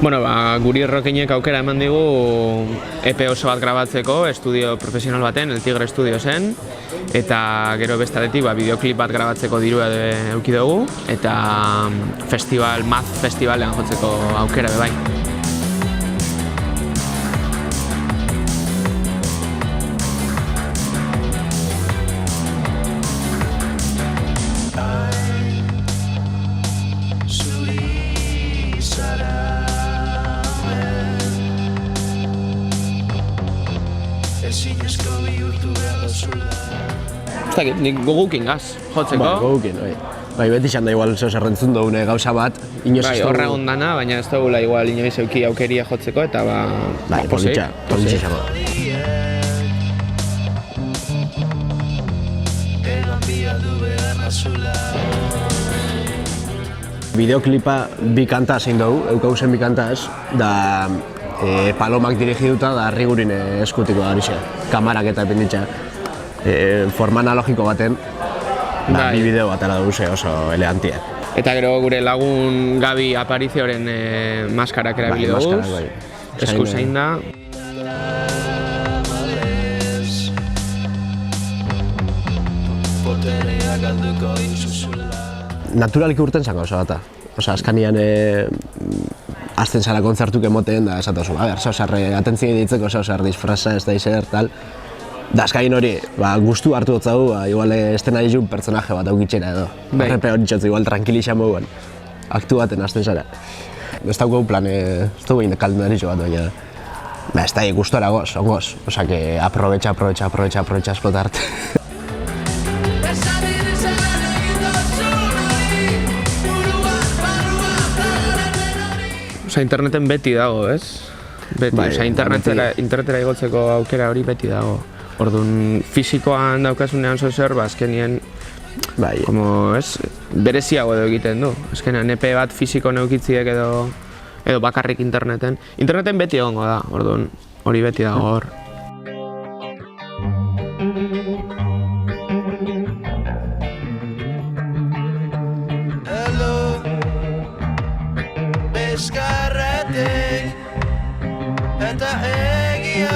Bueno, guri Rockinek aukera eman digu EP oso bat grabatzeko, estudio profesional baten, El Tigre Studio zen, eta gero bestaretik bideoklip bat grabatzeko dirua eduki dugu, eta Maz Festivalean jotzeko aukera be bai. Uztakit, nik gogukin gaz, jotzeko. Gogukin, bai. Bai, beti izan da igual zeo zerrentzun dugune gauza bat. Bai, horra ondana, baina ez dugula igual inoiz euki aukeria jotzeko, eta bai, politxa izango. Bideoklipa bi kanta zein dugu, eukauzen bi kantaz, da Palomak dirigiduta da Rigurin eskutiko da horixe, kamarak eta epinditxa. Forma analogiko baten, bi bideo batera dugu oso elegantia. Eta gero gure lagun Gabi Aparizioren maskarak erabili duguz, esku zein da. Naturaliki urten zango oso bata. Osa, azkanian azten zara kontzertuk emoten da esatozu, atentzia ditzeko disfraza, ez da izer, tal. Da, azkain hori, gustu hartu dutzagu, igual estena dizun pertsonaje bat aukitzena edo. Horrepe hori txotzu, igual tranquilizan moguan, aktu baten azten zara. Ez dauko plan, ez dugu egin kaldu daritxo bat, baina ez da gustora goz, ongoz. Osa, que aprovecha esplotart. Osa, interneten beti dago, ez? Beti, osa, internetera igotzeko aukera hori beti dago. Orduan, fisikoan daukasunean zozer, azkenien, bereziago edo egiten du. Azkenean, EP bat fisiko neukitziek edo bakarrik interneten. Interneten beti egongo da, orduan, hori beti dago hor. Bizkarretik eta egia